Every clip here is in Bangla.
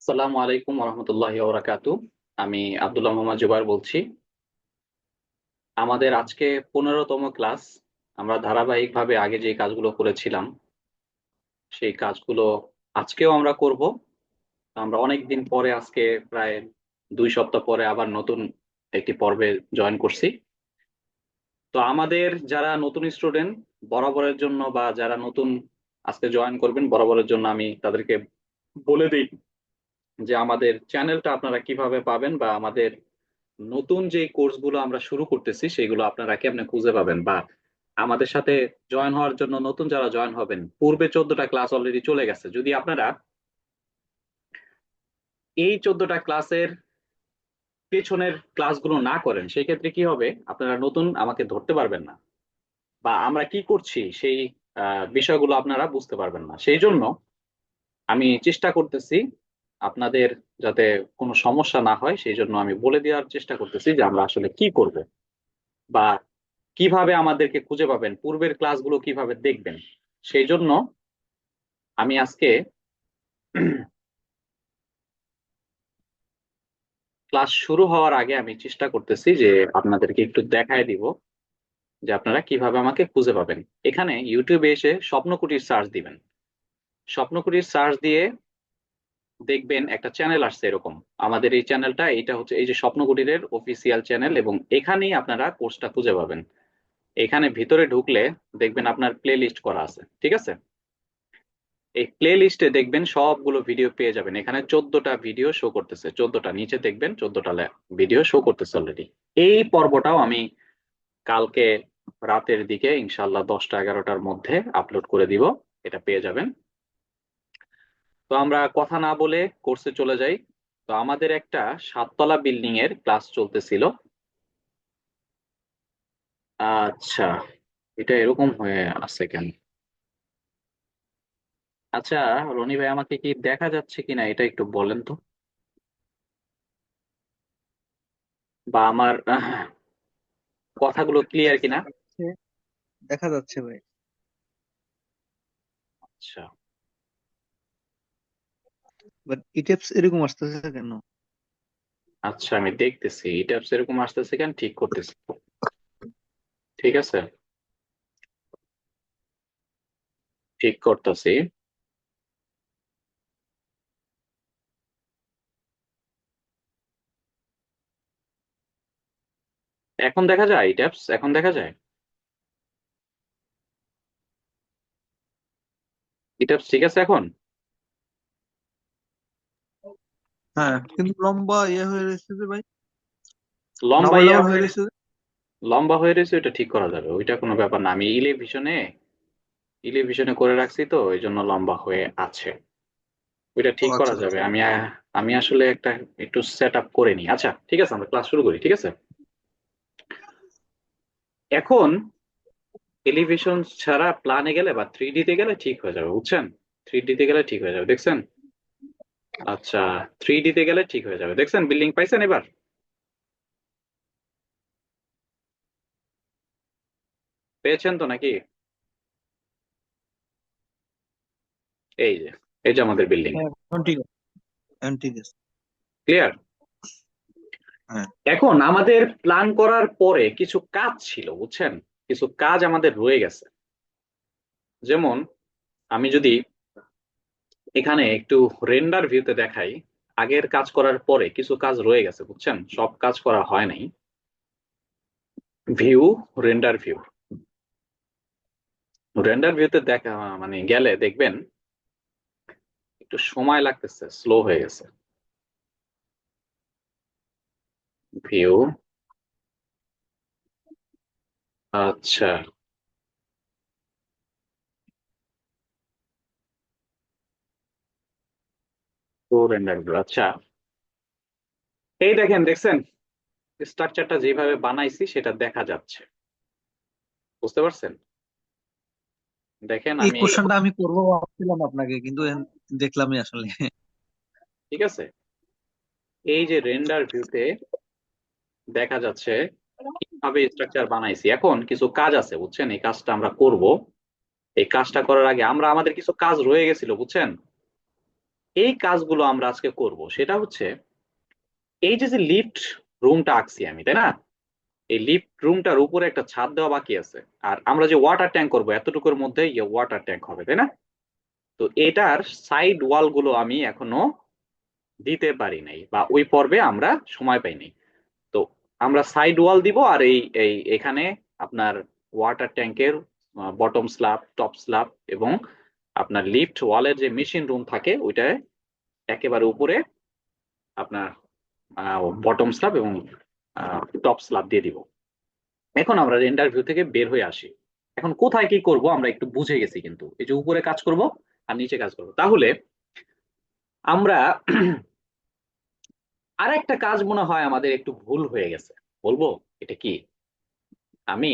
আসসালামু আলাইকুম রহমতুল্লাহি ওবরাকাতু। আমি আব্দুল্লাহ মোহাম্মদ জুবায়ের বলছি। আমাদের আজকে 15তম ক্লাস। আমরা ধারাবাহিকভাবে আগে যে কাজগুলো করেছিলাম সেই কাজগুলো আজকেও আমরা করব। আমরা অনেক দিন পরে আজকে প্রায় 2 সপ্তাহ পরে আবার নতুন একটি পর্বে জয়েন করছি। তো আমাদের যারা নতুন স্টুডেন্ট বরাবরের জন্য বা যারা নতুন আজকে জয়েন করবেন বরাবরের জন্য আমি তাদেরকে বলে দিই যে আমাদের চ্যানেলটা আপনারা কিভাবে পাবেন বা আমাদের নতুন যে কোর্সগুলো আমরা শুরু করতেছি সেগুলো আপনারা কেমনে খুঁজে পাবেন বা আমাদের সাথে জয়েন হওয়ার জন্য নতুন যারা জয়েন হবেন, পূর্বে 14টা ক্লাস অলরেডি চলে গেছে, যদি আপনারা এই 14টা ক্লাসের পেছনের ক্লাসগুলো না করেন সেই ক্ষেত্রে কি হবে, আপনারা নতুন আমাকে ধরতে পারবেন না বা আমরা কি করছি সেই বিষয়গুলো আপনারা বুঝতে পারবেন না। সেই জন্য আমি চেষ্টা করতেছি আপনাদের যাতে কোনো সমস্যা না হয়, সেই জন্য আমি বলে দেওয়ার চেষ্টা করতেছি যে আমরা আসলে কি করব বা কিভাবে আমাদেরকে খুঁজে পাবেন, পূর্বের ক্লাসগুলো কিভাবে দেখবেন। সেই জন্য আমি আজকে ক্লাস শুরু হওয়ার আগে আমি চেষ্টা করতেছি যে আপনাদেরকে একটু দেখায় দিব যে আপনারা কিভাবে আমাকে খুঁজে পাবেন। এখানে ইউটিউবে এসে স্বপ্নকুটির সার্চ দিবেন। স্বপ্নকুটির সার্চ দিয়ে দেখবেন একটা চ্যানেল আসছে এরকম। আমাদের এই চ্যানেলটা, এটা হচ্ছে এই যে স্বপ্নকুটিরের অফিসিয়াল চ্যানেল, এবং এখানেই আপনারা কোর্সটা খুঁজে পাবেন। এখানে ভিতরে ঢুকলে দেখবেন আপনার প্লে লিস্ট করা আছে, ঠিক আছে? এই প্লে লিস্টে দেখবেন সবগুলো ভিডিও পেয়ে যাবেন। এখানে 14টা ভিডিও শো করতেছে, 14টা, নিচে দেখবেন 14টা ভিডিও শো করতেছে অলরেডি। এই পর্বটাও আমি কালকে রাতের দিকে ইনশাল্লাহ 10টা 11টার মধ্যে আপলোড করে দিব, এটা পেয়ে যাবেন। তো আমরা কথা না বলে কোর্সে চলে যাই। তো আমাদের একটা 7তলা বিল্ডিং এর ক্লাস চলতেছিল। আচ্ছা, এটা এরকম হয়ে আছে কেন? আচ্ছা, রনি ভাই আমাকে কি দেখা যাচ্ছে কিনা এটা একটু বলেন তো, বা আমার কথাগুলো ক্লিয়ার দেখা কিনা। যাচ্ছে দেখা যাচ্ছে ভাই। আচ্ছা। বাট ইটেপস এরকম আসতেছে কেন? আচ্ছা, আমি দেখতেছি এটা এরকম আসতেছে কেন, ঠিক করতেছি। ঠিক আছে, ঠিক করতেছি। এখন দেখা যায়, ট্যাপস এখন দেখা যায়, ট্যাপস ঠিক আছে এখন। হ্যাঁ, কিন্তু লম্বা ইয়ে হয়ে রয়েছে যে ভাই, লম্বা ডাবল ইয়া ডাবল হয়ে হয়ে, রয়েছে যে। লম্বা হয়ে রয়েছে, ওইটা ঠিক করা যাবে, ওইটা কোনো ব্যাপার না। আমি ইলেভিশনে করে রাখছি, তো ওই জন্য লম্বা হয়ে আছে। ওইটা ও ঠিক করা আচ্ছা যাবে। আচ্ছা। আমি আসলে একটা একটু সেট আপ করে নিই। আচ্ছা ঠিক আছে, আমরা ক্লাস শুরু করি, ঠিক আছে? এখন এলিভেশন ছাড়া প্ল্যানে গেলে বা 3D তে গেলে ঠিক হয়ে যাবে, বুঝছেন? 3D তে গেলে ঠিক হয়ে যাবে, দেখছেন? আচ্ছা, 3D তে গেলে ঠিক হয়ে যাবে, দেখছেন? বিল্ডিং পাইছেন এবার? পেয়েছেন তো নাকি? এই যে, এই যে আমাদের বিল্ডিং। হ্যাঁ, এখন ঠিক আছে। এখন ঠিক আছে। ক্লিয়ার? হ্যাঁ। এখন আমাদের প্ল্যান করার পরে কিছু কাজ ছিল, বুঝছেন? কিছু কাজ আমাদের রয়ে গেছে। যেমন আমি যদি এখানে একটু রেন্ডার ভিউতে দেখাই, আগের কাজ করার পরে কিছু কাজ রয়ে গেছে, বুঝছেন? সব কাজ করা হয় নাই। ভিউ, রেন্ডার ভিউ, রেন্ডার ভিউতে দেখা মানে গেলে দেখবেন একটু সময় লাগতেছে, স্লো হয়ে গেছে। ভিউ, আচ্ছা, তো রেন্ডার ভিউ, আচ্ছা। এই দেখেন, দেখছেন স্ট্রাকচারটা যেভাবে বানাইছি সেটা দেখা যাচ্ছে, বুঝতে পারছেন? দেখেন এই আমি, কোশ্চেনটা আমি করবো ভাবছিলাম আপনাকে, কিন্তু এখন দেখলামই আসলে। ঠিক আছে, এই যে রেন্ডার ভিউতে দেখা যাচ্ছে কিভাবে স্ট্রাকচার বানাইছি। এখন কিছু কাজ আছে, বুঝছেন? এই কাজটা আমরা করব। এই কাজটা করার আগে আমাদের কিছু কাজ রয়ে গেছিল, বুঝছেন? এই কাজগুলো আমরা আজকে করব, সেটা হচ্ছে এই যে যে লিফট রুমটা আঁকছি আমি, তাই না? এই লিফট রুমটার উপরে একটা ছাদ দেওয়া বাকি আছে। আর আমরা যে ওয়াটার ট্যাঙ্ক করবো এতটুকুর মধ্যে ওয়াটার ট্যাঙ্ক হবে, তাই না? তো এটার সাইড ওয়াল গুলো আমি এখনো দিতে পারি নাই, বা ওই পর্বে আমরা সময় পাই নাই। তো আমরা সাইড ওয়াল দিব, আর এই এই এখানে আপনার ওয়াটার ট্যাঙ্কের বটম স্ল্যাব, টপ স্ল্যাব, এবং আপনার লিফট ওয়ালের যে মেশিন রুম থাকে ওইটায় একেবারে উপরে আপনার বটম স্ল্যাব এবং টপ স্ল্যাব দিয়ে দিব। এখন আমরা রেন্ডার ভিউ থেকে বের হয়ে আসি। এখন কোথায় কি করব আমরা একটু বুঝে গেছি, কিন্তু এই যে উপরে কাজ করব আর নিচে কাজ করব, তাহলে আমরা আর একটা কাজ মনে হয় আমাদের একটু ভুল হয়ে গেছে। বলবো এটা কি? আমি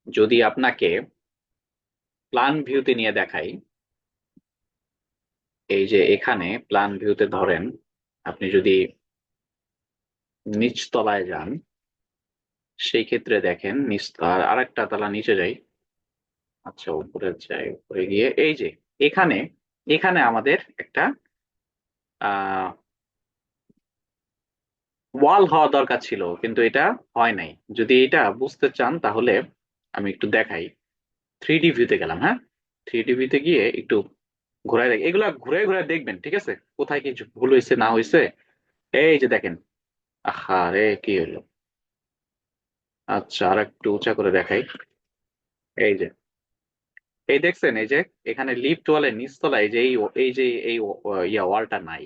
যদি আপনাকে প্ল্যান ভিউতে নিয়ে দেখাই, এই যে এখানে প্ল্যান ভিউতে ধরেন আপনি যদি নিচ তলায় যান, সেই ক্ষেত্রে দেখেন নিচ আর একটা তলা নিচে যাই। আচ্ছা, উপরে যাই, উপরে গিয়ে এই যে এখানে এখানে আমাদের একটা আহ ওয়াল হওয়া দরকার ছিল, কিন্তু এটা হয় নাই। যদি এটা বুঝতে চান তাহলে আমি একটু দেখাই। থ্রি ডি ভিউতে গেলাম, হ্যাঁ। থ্রি ডি ভিউতে গিয়ে একটু ঘুরাই দেখ, এগুলা ঘুরে ঘুরে দেখবেন, ঠিক আছে? কোথায় কি ভুল হয়েছে না হয়েছে। এই যে দেখেন, আহা রে কি হলো। আচ্ছা, আর একটু উঁচা করে দেখাই। এই যে, এই দেখছেন, এই যে এখানে লিফট ওয়ালের নিচতলায় এই যে এই যে এই ওয়ালটা নাই।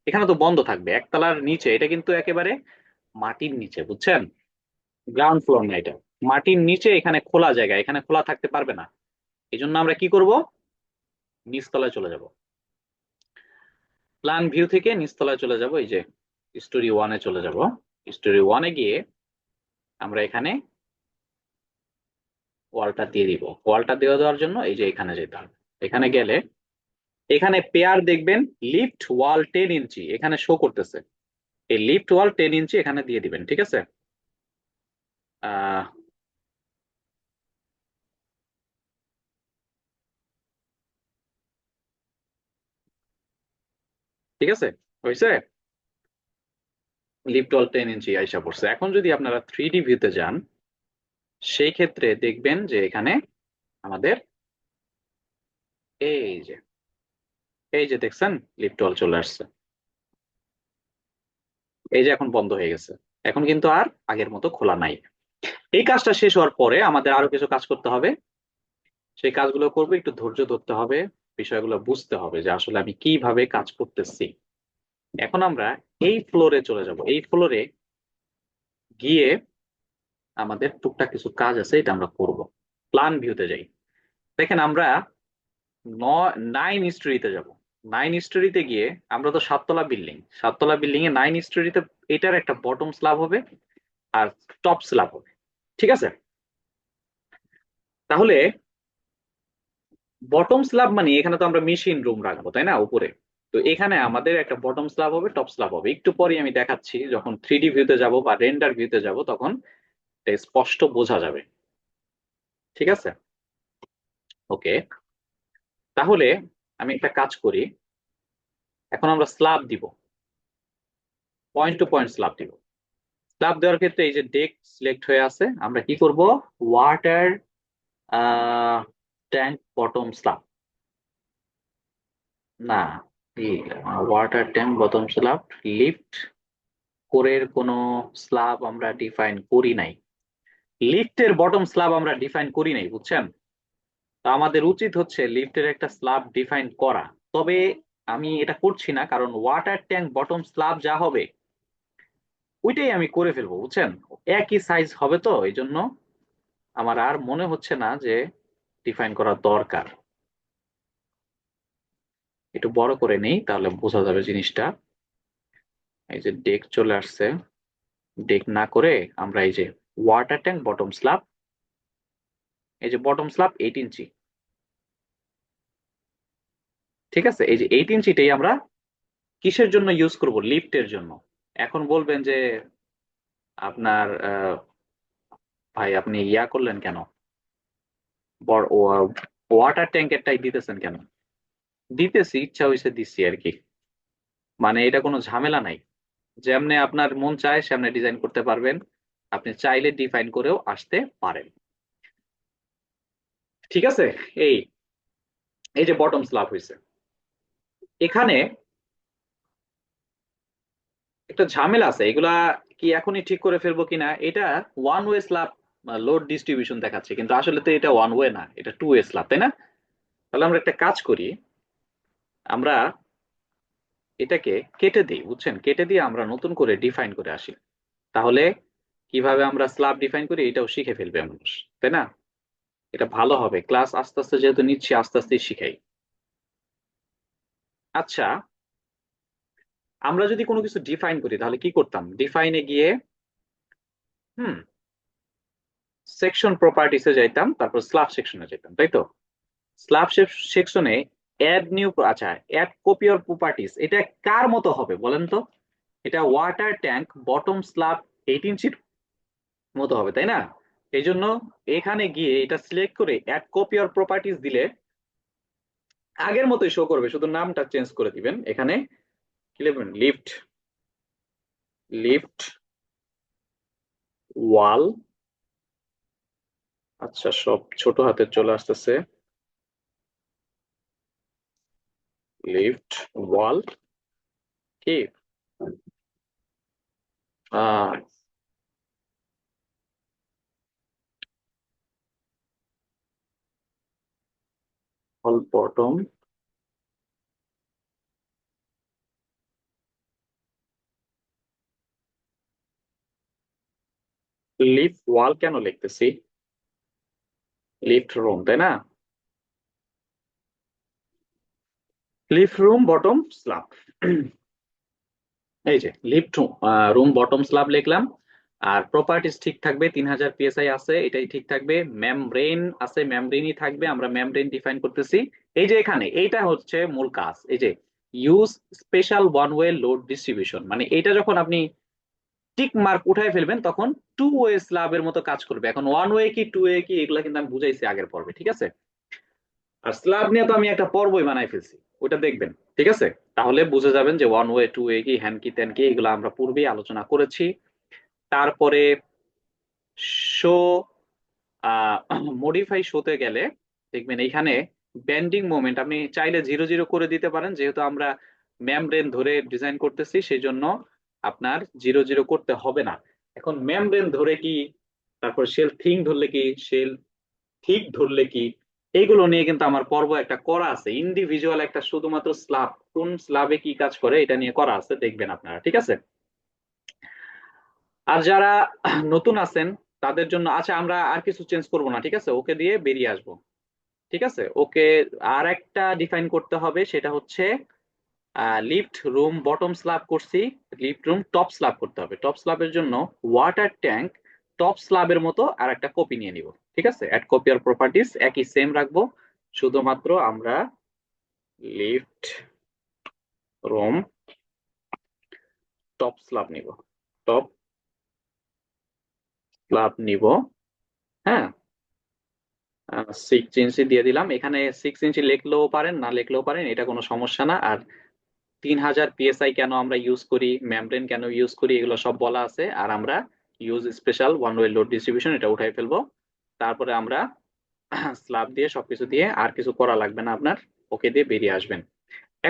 এখানে তো বন্ধ থাকবে একতলার নিচে, এটা কিন্তু একেবারে মাটির নিচে, বুঝছেন? গ্রাউন্ড ফ্লোর না এটা, মাটির নিচে। এখানে খোলা জায়গা, এখানে খোলা থাকতে পারবে না। এই জন্য আমরা কি করব, নিচতলায় চলে যাব। প্ল্যান ভিউ থেকে নিচতলায় চলে যাব, এই যে স্টোরি ওয়ানে চলে যাব। স্টোরি ওয়ানে গিয়ে আমরা এখানে ওয়ালটা দিয়ে দিব। ওয়ালটা দিয়ে দেওয়ার জন্য এই যে এখানে যেতে হবে। এখানে গেলে এখানে পেয়ার দেখবেন, লিফট ওয়াল 10 ইঞ্চি এখানে শো করতেছে। এই লিফট ওয়াল 10 ইঞ্চি এখানে দিয়ে দিবেন, ঠিক আছে? আহ ঠিক আছে, হয়েছে। লিফট ওয়াল 10 ইঞ্চি আইসা পড়ছে। এখন যদি আপনারা থ্রি ডি ভিউতে যান, সেই ক্ষেত্রে দেখবেন যে এখানে আমাদের এই যে এই যে দেখছেন লিফট ওয়াল চলে আসছে। এই যে এখন বন্ধ হয়ে গেছে। এখন কিন্তু আর আগের মতো খোলা নাই। এই কাজটা শেষ হওয়ার পরে আমাদের আরো কিছু কাজ করতে হবে। সেই কাজগুলো করবো, একটু ধৈর্য ধরতে হবে, বিষয়গুলো বুঝতে হবে যে আসলে আমি কিভাবে কাজ করতেছি। এখন আমরা এই ফ্লোরে চলে যাব। এই ফ্লোরে গিয়ে আমাদের টুকটাক কিছু কাজ আছে, এটা আমরা করব। প্ল্যান ভিউতে যাই। দেখেন আমরা 9 স্টোরিতে যাব। 9 স্টোরিতে গিয়ে আমরা তো সাততলা বিল্ডিং, সাততলা বিল্ডিং এ 9 স্টোরিতে এটার একটা বটম স্ল্যাব হবে আর টপ স্ল্যাব হবে, ঠিক আছে? তাহলে বটম স্ল্যাব মানে এখানে তো আমরা মেশিন রুম রাখবো, তাই না, উপরে। তো এখানে আমাদের একটা বটম স্ল্যাব হবে, টপ স্ল্যাব হবে। একটু পরে আমি দেখাচ্ছি, যখন থ্রি ডি ভিউতে যাব বা রেন্ডার ভিউতে যাব তখন এটা স্পষ্ট বোঝা যাবে, ঠিক আছে? ওকে, তাহলে আমি একটা কাজ করি। এখন আমরা স্ল্যাব দিব, পয়েন্ট টু পয়েন্ট স্ল্যাব দিব। স্ল্যাব দেওয়ার ক্ষেত্রে এই যে ডেক সিলেক্ট হয়ে আছে, আমরা কি করব, ওয়াটার ট্যাঙ্ক বটম স্ল্যাব, না, water tank bottom slab, lift কোরের কোনো স্ল্যাব আমরা ডিফাইন করি নাই। লিফটের বটম স্ল্যাব আমরা ডিফাইন করি নাই, বুঝছেন? তো আমাদের উচিত হচ্ছে লিফটের একটা স্ল্যাব ডিফাইন করা। তবে আমি এটা করছি না, কারণ ওয়াটার ট্যাঙ্ক বটম স্ল্যাব যা হবে ওইটাই আমি করে ফেলবো, বুঝছেন? একই সাইজ হবে, তো এই জন্য আমার আর মনে হচ্ছে না যে ডিফাইন করা দরকার। একটু বড় করে নেই, তাহলে বোঝা যাবে জিনিসটা। এই যে ডেক চলে আসছে, ডেক না করে আমরা এই যে ওয়াটার ট্যাঙ্ক বটম স্ল্যাব, এই যে বটম স্ল্যাব 8 ইঞ্চি, ঠিক আছে? এই যে 8 ইঞ্চিটাই আমরা কিসের জন্য ইউজ করব, লিফটের জন্য। এখন বলবেন যে আপনার ভাই আপনি ইয়া করলেন কেন, ওয়াটার ট্যাঙ্কেরটাই দিতেছেন কেন? দিতেছি, ইচ্ছা হয়েছে দিচ্ছি আর কি। মানে এটা কোনো ঝামেলা নাই, যেমনে আপনার মন চায় সেমনে ডিজাইন করতে পারবেন, আপনি চাইলে ডিফাইন করেও আসতে পারেন। ঠিক আছে। এই এই যে বটম স্ল্যাব হয়েছে, এখানে একটা ঝামেলা আছে, এগুলা কি এখনই ঠিক করে ফেলবো কিনা। এটা one way slab load distribution দেখাচ্ছে, কিন্তু আসলে তো এটা ওয়ান ওয়ে না, এটা টু ওয়ে স্ল্যাব, তাই না? তাহলে আমরা একটা কাজ করি, আমরা এটাকে কেটে দিই, বুঝছেন, কেটে দিয়ে আমরা নতুন করে ডিফাইন করে আসি। তাহলে কিভাবে আমরা স্ল্যাব ডিফাইন করি এটাও শিখে ফেলবে মানুষ, তাই না? এটা ভালো হবে, ক্লাস আস্তে আস্তে যেহেতু নিচ্ছি আস্তে আস্তে শিখাই। আচ্ছা, আমরা যদি কোনো কিছু ডিফাইন করি তাহলে কি করতাম, ডিফাইনে গিয়ে হুম সেকশন প্রপার্টিসে যাইতাম, তারপর স্ল্যাব সেকশনে যাইতাম, তাই তো? স্ল্যাব সেকশনে অ্যাড নিউ, আচ্ছা, অ্যাড কপি অর প্রপার্টিস, এটা কার মতো হবে বলেন তো? এটা ওয়াটার ট্যাঙ্ক বটম স্ল্যাব 8 ইঞ্চির মতো হবে, তাই না? এই জন্য এখানে গিয়ে এটা সিলেক্ট করে অ্যাড কপি অর প্রপার্টিস দিলে আগের মতোই শো করবে, শুধু নামটা চেঞ্জ করে দিবেন। এখানে কি লিখবেন, লিফট, লিফট ওয়াল, আচ্ছা সব ছোট হাতে চলে আসতেছে, লিফট ওয়াল কি আহ ওয়াল বটম, লিফট ওয়াল কেন লিখতেছি, লিফট রুম, তাই না? লিফট রুম বটম স্ল্যাব, এই যে লিফট রুম বটম স্ল্যাব লিখলাম। আর প্রপার্টিস ঠিক থাকবে, 3000 PSI আছে, এটাই ঠিক থাকবে। মেমব্রেন আছে, মেমব্রেনই থাকবে, আমরা মেমব্রেন ডিফাইন করতেছি। এই যে এখানে এইটা হচ্ছে মূল কাজ, এই যে use special one way load distribution, মানে এটা যখন আপনি টিক মার্ক উঠায় ফেলবেন তখন টু ওয়ে স্ল্যাবের মতো কাজ করবে। এখন ওয়ান ওয়ে কি টু ওয়ে কি এগুলা কিন্তু আমি বুঝাইছি আগের পর্বে, ঠিক আছে? আর স্ল্যাব নিয়ে তো আমি একটা পর্বই বানাই ফেলছি, ওটা দেখবেন, ঠিক আছে? তাহলে বুঝে যাবেন যে ওয়ান ওয়ে টু ওয়ে কি হ্যান কি ত্যান কি, এগুলো আমরা পূর্বেই আলোচনা করেছি। তারপরে শো, মডিফাই শোতে গেলে দেখবেন এইখানে বেন্ডিং মোমেন্ট আপনি চাইলে 0 0 করে দিতে পারেন, যেহেতু আমরা মেমব্রেন ধরে ডিজাইন করতেছি সেই জন্য আপনার 0 0 করতে হবে না। এখন মেমব্রেন ধরে কি, তারপর শেল থিং ধরলে কি, শেল ঠিক ধরলে কি, এইগুলো নিয়ে কিন্তু আমার পর্ব একটা করা আছে, ইন্ডিভিজুয়াল একটা, শুধুমাত্র স্ল্যাব কোন স্ল্যাবে কি কাজ করে এটা নিয়ে করা আছে, দেখবেন আপনারা, ঠিক আছে? আর যারা নতুন আছেন তাদের জন্য, আচ্ছা আমরা আর কিছু চেঞ্জ করব না, ঠিক আছে, ওকে দিয়ে বেরিয়ে আসবো। ঠিক আছে, ওকে। আর একটা ডিফাইন করতে হবে, সেটা হচ্ছে লিফট রুম বটম স্ল্যাব করছি, লিফট রুম টপ স্ল্যাব করতে হবে। টপ স্ল্যাবের জন্য ওয়াটার ট্যাঙ্ক টপ স্ল্যাবের মতো আর একটা কপি নিয়ে নিব, ঠিক আছে? অ্যাড কপি আর প্রপার্টিস একই সেম রাখবো, শুধুমাত্র আমরা লিফট রুম টপ স্ল্যাব নিব, টপ স্ল্যাব নিব। হ্যাঁ, 6 ইঞ্চি দিয়ে দিলাম, এখানে 6 ইঞ্চি লিখলেও পারেন না লিখলেও পারেন, এটা কোনো সমস্যা না। আর 3000 PSI কেন আমরা ইউজ করি, মেমব্রেন কেন ইউজ করি, এগুলো সব বলা আছে। আর আমরা use special one way load distribution, এটা উঠাই ফেলবো। তারপরে আমরা স্ল্যাব দিয়ে সবকিছু দিয়ে আর কিছু করা লাগবে না আপনার, ওকে দিয়ে বেরিয়ে আসবেন।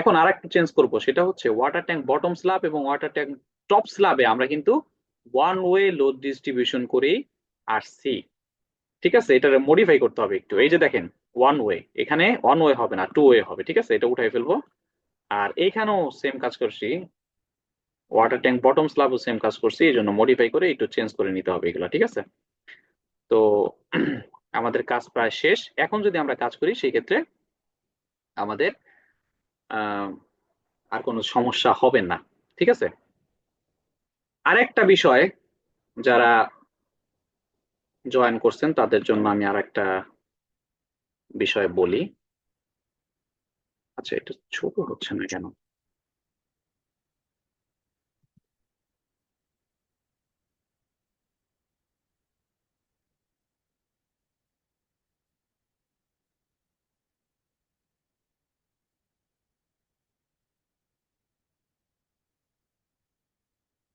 এখন আর একটা চেঞ্জ করবো, সেটা হচ্ছে ওয়াটার ট্যাঙ্ক বটম স্ল্যাব এবং ওয়াটার ট্যাঙ্ক টপ স্ল্যাবে আমরা কিন্তু ওয়ান ওয়ে লোড ডিস্ট্রিবিউশন করেই আসছি, ঠিক আছে? এটা মডিফাই করতে হবে একটু। এই যে দেখেন, ওয়ান ওয়ে, এখানে ওয়ান ওয়ে হবে না টু ওয়ে হবে, ঠিক আছে? এটা উঠাই ফেলবো। আর এইখানেও সেম কাজ করছি, ওয়াটার ট্যাঙ্ক বটম স্ল্যাবও সেম কাজ করছি, এই জন্য মডিফাই করে একটু চেঞ্জ করে নিতে হবে এগুলো, ঠিক আছে? তো আমাদের কাজ প্রায় শেষ। এখন যদি আমরা কাজ করি সেই ক্ষেত্রে আমাদের আহ, আর কোনো সমস্যা হবে না, ঠিক আছে? আরেকটা বিষয়, যারা জয়েন করছেন তাদের জন্য আমি আরেকটা বিষয় বলি। আচ্ছা, এটা ছোট হচ্ছে না কেন?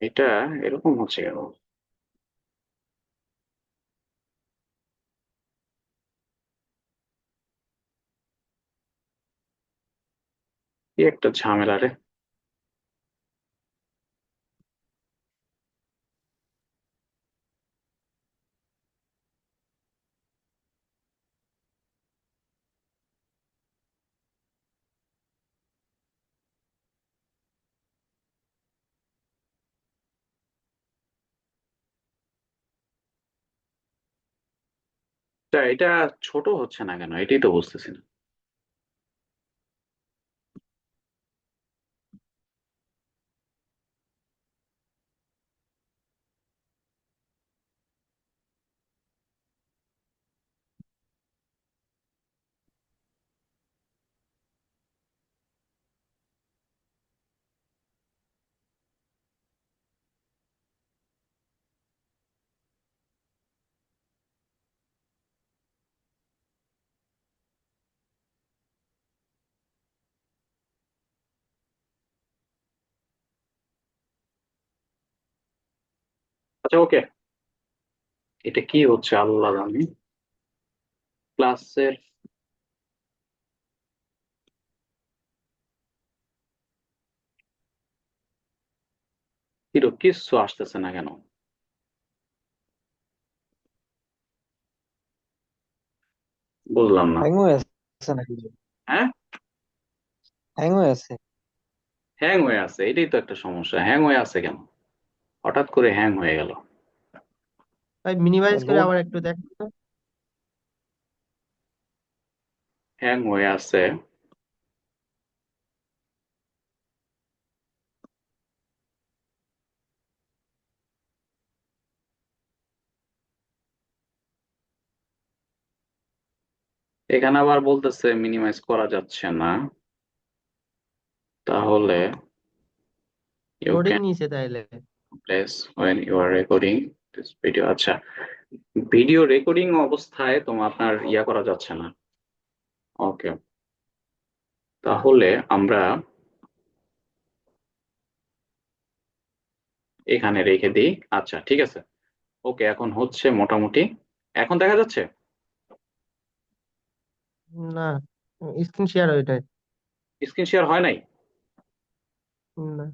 এটা এরকম হচ্ছে কেন? কি একটা ঝামেলা রে। এটা ছোট হচ্ছে না কেন, এটাই তো বুঝতেছি না। আচ্ছা, ওকে। এটা কি হচ্ছে আল্লাহ জানে। ক্লাসের কিছু আসতেছে না কেন, বুঝলাম না। হ্যাং হয়ে আছে নাকি? হ্যাঁ, হ্যাং হয়ে আছে। হ্যাং হয়ে আছে, এটাই তো একটা সমস্যা। হ্যাং হয়ে আছে কেন, হঠাৎ করে হ্যাং হয়ে গেল? ভাই মিনিমাইজ করে লোড। আবার একটু দেখো তো। হ্যাং হয়ে আছে। এখানে আবার বলতেছে মিনিমাইজ করা যাচ্ছে না। তাহলে ইউ লোডিং ক্যান নিচে তাইলে। Please when you are recording this video. আচ্ছা, ভিডিও রেকর্ডিং অবস্থায় তোমার আপনার ইয়া করা যাচ্ছে না। ওকে, তাহলে আমরা এখানে রেখে দিই। আচ্ছা, ঠিক আছে। ওকে, এখন হচ্ছে মোটামুটি। এখন দেখা যাচ্ছে। না, স্ক্রিন শেয়ার ওইটাই। স্ক্রিন শেয়ার হয় নাই? না।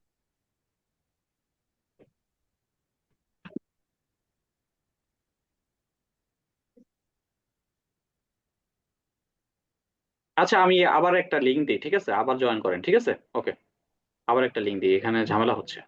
আচ্ছা, আমি আবার একটা লিঙ্ক দিই, ঠিক আছে? আবার জয়েন করেন, ঠিক আছে? ওকে, আবার একটা লিঙ্ক দিই, এখানে ঝামেলা হচ্ছে।